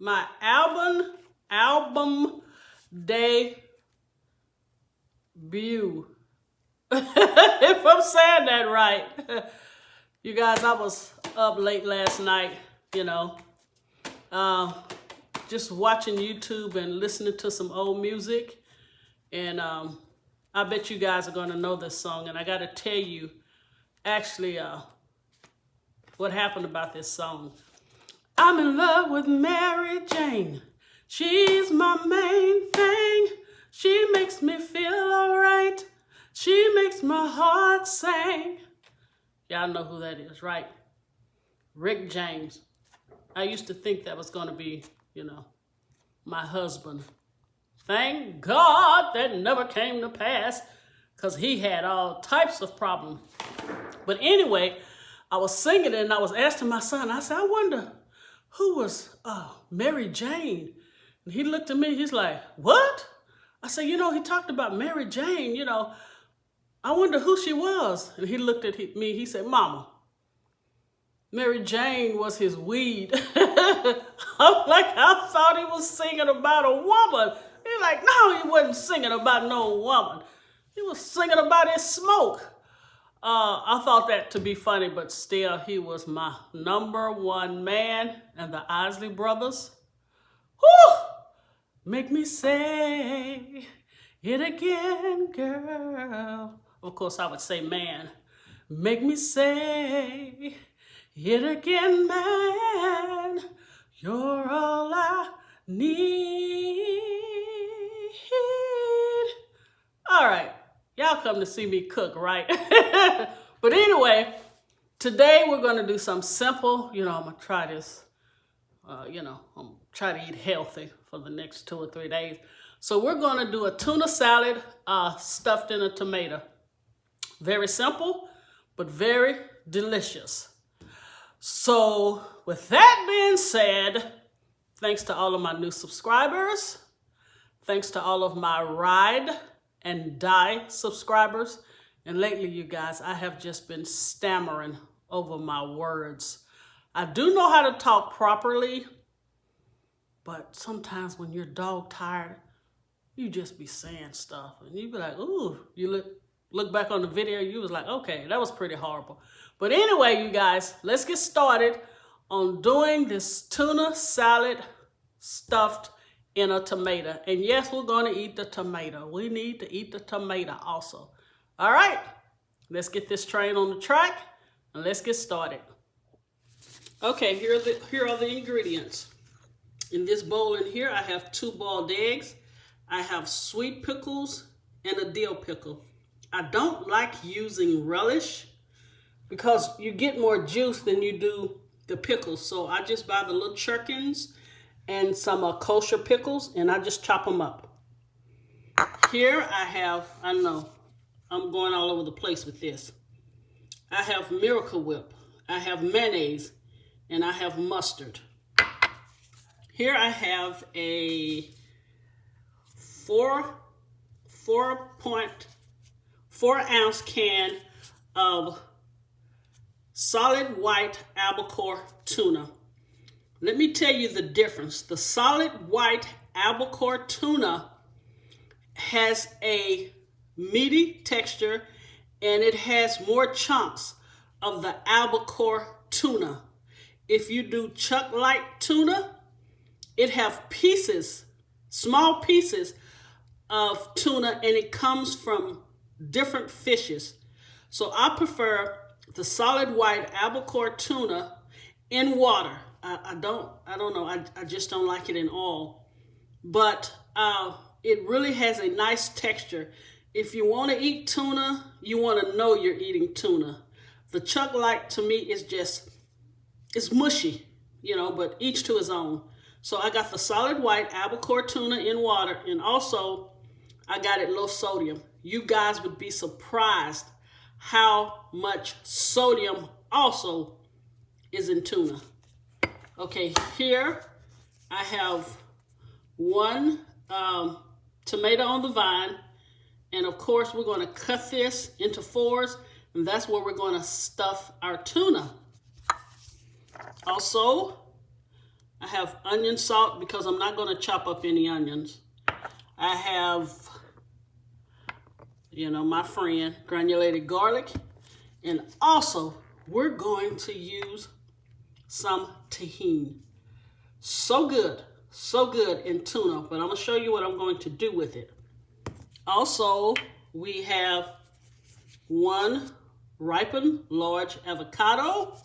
my album debut. If I'm saying that right. You guys, I was up late last night, just watching YouTube and listening to some old music. And I bet you guys are going to know this song. And I got to tell you, actually, what happened about this song. I'm in love with Mary Jane. She's my main thing. She makes me feel all right. She makes my heart sing. Y'all know who that is, right? Rick James. I used to think that was going to be, my husband. Thank God that never came to pass, because he had all types of problems. But anyway, I was singing it and I was asking my son, I said, I wonder who was Mary Jane? And he looked at me, he's like, what? I said, he talked about Mary Jane, I wonder who she was. And he looked at me, he said, Mama, Mary Jane was his weed. I'm like, I thought he was singing about a woman. He's like, no, he wasn't singing about no woman. He was singing about his smoke. I thought that to be funny, but still, he was my #1 man. And the Isley Brothers, whoo, make me say it again, girl. Of course, I would say man. Make me say it again, man. You're all I need. All right. Y'all come to see me cook, right? But anyway, today we're going to do something simple. I'm going to try this. I'm going to try to eat healthy for the next 2 or 3 days. So we're going to do a tuna salad stuffed in a tomato. Very simple, but very delicious. So with that being said, thanks to all of my new subscribers. Thanks to all of my ride and die subscribers. And lately, you guys, I have just been stammering over my words. I do know how to talk properly, but sometimes when you're dog tired, you just be saying stuff. And you be like, ooh, you look back on the video, you was like, okay, that was pretty horrible. But anyway, you guys, let's get started on doing this tuna salad stuffed in a tomato. And yes, we're going to eat the tomato. We need to eat the tomato also. All right, let's get this train on the track and let's get started. Okay, here are the ingredients. In this bowl in here, I have 2 boiled eggs. I have sweet pickles and a dill pickle. I don't like using relish because you get more juice than you do the pickles. So I just buy the little churkins and some kosher pickles, and I just chop them up. Here I have, I know, I'm going all over the place with this. I have Miracle Whip, I have mayonnaise, and I have mustard. Here I have a 4.4 ounce can of solid white albacore tuna. Let me tell you the difference. The solid white albacore tuna has a meaty texture and it has more chunks of the albacore tuna. If you do chuck-like tuna, it has pieces, small pieces of tuna, and it comes from different fishes. So I prefer the solid white albacore tuna in water. I don't know. I just don't like it in oil. But it really has a nice texture. If you want to eat tuna, you want to know you're eating tuna. The chuck-like to me is just, it's mushy, but each to his own. So I got the solid white albacore tuna in water, and also I got it low sodium. You guys would be surprised how much sodium also is in tuna. Okay, here I have 1 tomato on the vine, and of course we're going to cut this into 4s, and that's where we're going to stuff our tuna. Also, I have onion salt because I'm not going to chop up any onions. I have, you know, my friend, granulated garlic. And also, we're going to use some tahini. So good in tuna, but I'm going to show you what I'm going to do with it. Also, we have one ripened large avocado,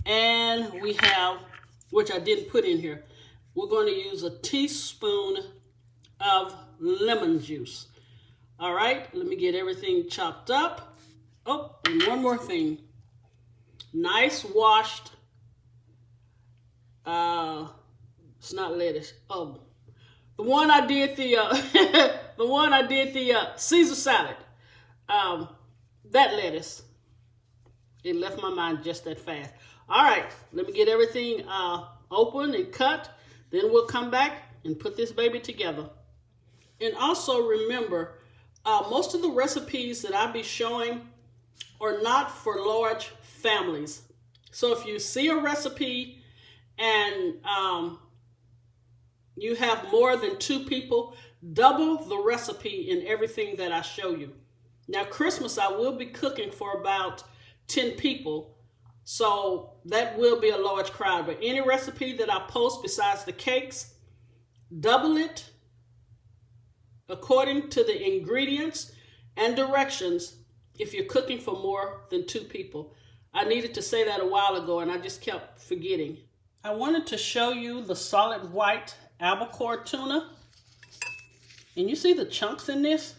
and we have, which I didn't put in here, we're going to use a teaspoon of lemon juice. All right, let me get everything chopped up. Oh, and one more thing. Nice washed, it's not lettuce. Oh, the one I did the Caesar salad. That lettuce. It left my mind just that fast. All right, let me get everything open and cut. Then we'll come back and put this baby together. And also remember, most of the recipes that I'll be showing are not for large families. So if you see a recipe and you have more than 2 people, double the recipe in everything that I show you. Now, Christmas, I will be cooking for about 10 people, so that will be a large crowd. But any recipe that I post besides the cakes, double it according to the ingredients and directions if you're cooking for more than 2 people. I needed to say that a while ago, and I just kept forgetting. I wanted to show you the solid white albacore tuna. And you see the chunks in this?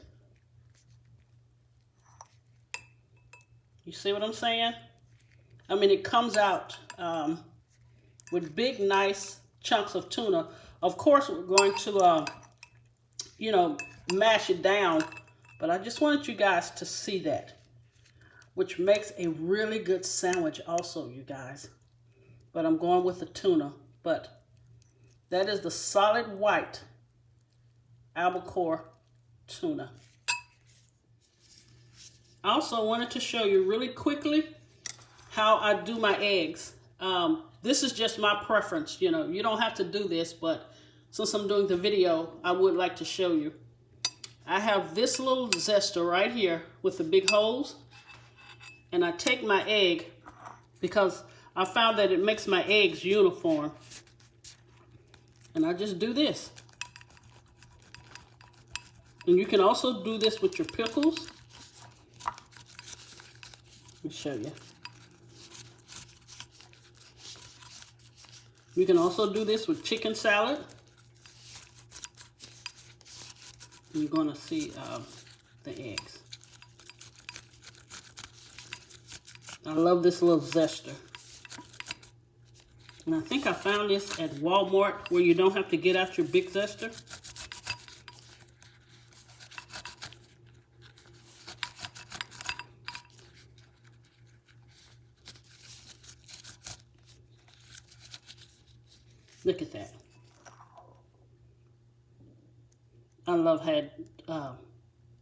You see what I'm saying? I mean, it comes out with big, nice chunks of tuna. Of course, we're going to, you know, mash it down. But I just wanted you guys to see that, which makes a really good sandwich also, you guys. But I'm going with the tuna. But that is the solid white albacore tuna. I also wanted to show you really quickly how I do my eggs. This is just my preference. You know, you don't have to do this, but since I'm doing the video, I would like to show you. I have this little zester right here with the big holes, and I take my egg because I found that it makes my eggs uniform. And I just do this. And you can also do this with your pickles. Let me show you. You can also do this with chicken salad. You're going to see the eggs. I love this little zester. And I think I found this at Walmart where you don't have to get out your big zester. Look at that. I love how it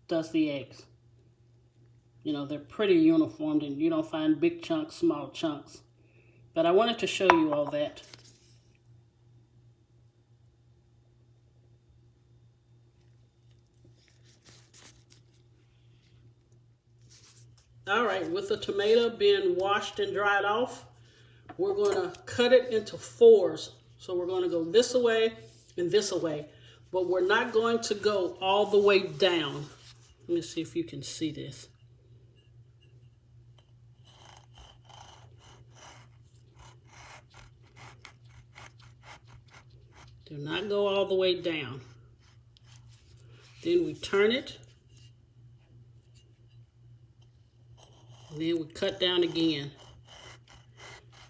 does the eggs. You know, they're pretty uniformed and you don't find big chunks, small chunks. But I wanted to show you all that. All right, with the tomato being washed and dried off, we're going to cut it into 4s. So we're going to go this away and this away. But we're not going to go all the way down. Let me see if you can see this. Do not go all the way down. Then we turn it. And then we cut down again.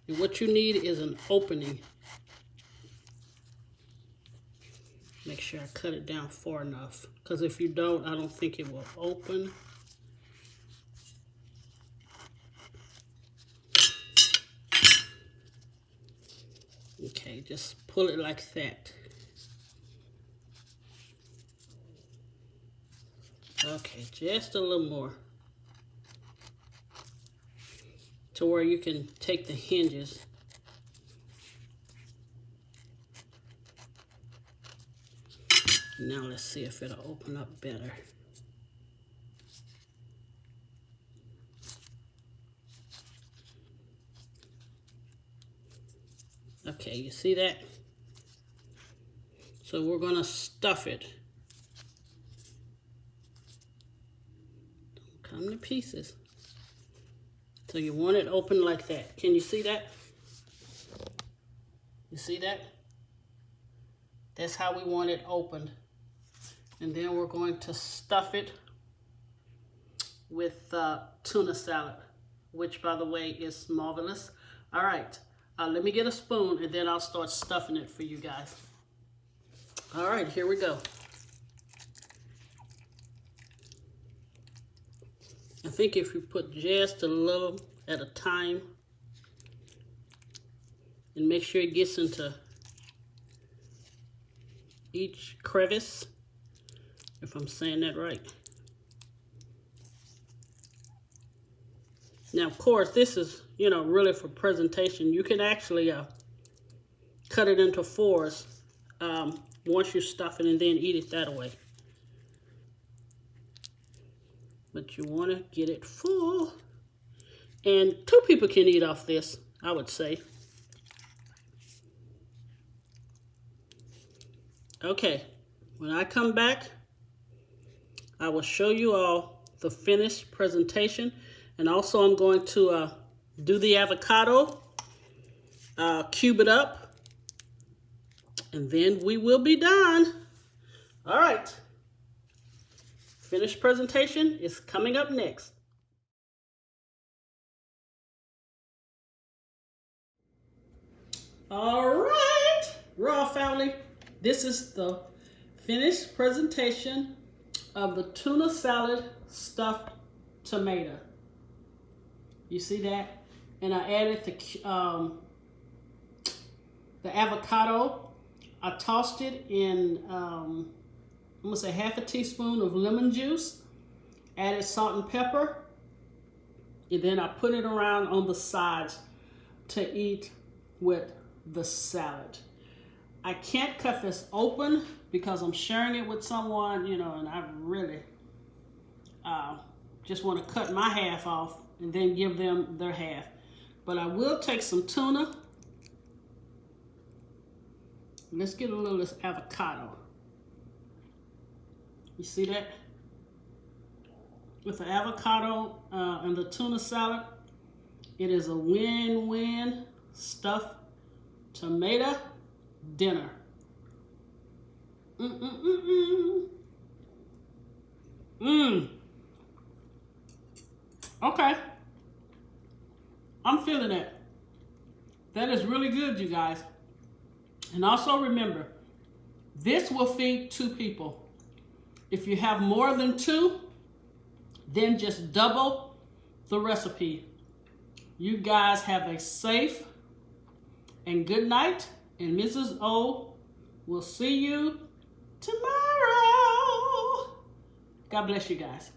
And what you need is an opening. Make sure I cut it down far enough. Because if you don't, I don't think it will open. Okay, just pull it like that. Okay, just a little more. To where you can take the hinges. Now let's see if it'll open up better. Okay, you see that? So we're gonna stuff it. Don't come to pieces. So you want it open like that. Can you see that? You see that? That's how we want it opened. And then we're going to stuff it with tuna salad, which by the way is marvelous. All right, let me get a spoon and then I'll start stuffing it for you guys. All right, here we go. I think if you put just a little at a time and make sure it gets into each crevice, if I'm saying that right. Now, of course, this is, you know, really for presentation. You can actually cut it into fours once you stuff it and then eat it that way. But you want to get it full. And 2 people can eat off this, I would say. Okay, when I come back, I will show you all the finished presentation. And also I'm going to do the avocado, cube it up, and then we will be done. All right. Finished presentation is coming up next. All right, Raw family. This is the finished presentation of the tuna salad stuffed tomato. You see that? And I added the avocado. I tossed it in, I'm gonna say half a teaspoon of lemon juice, added salt and pepper, and then I put it around on the sides to eat with the salad. I can't cut this open because I'm sharing it with someone, you know, and I really just want to cut my half off and then give them their half. But I will take some tuna. Let's get a little of this avocado. You see that? With the avocado and the tuna salad, it is a win-win stuffed tomato dinner. Okay. I'm feeling it. That is really good, you guys. And also remember, this will feed 2 people. If you have more than 2, then just double the recipe. You guys have a safe and good night, and Mrs. O will see you tomorrow. God bless you guys.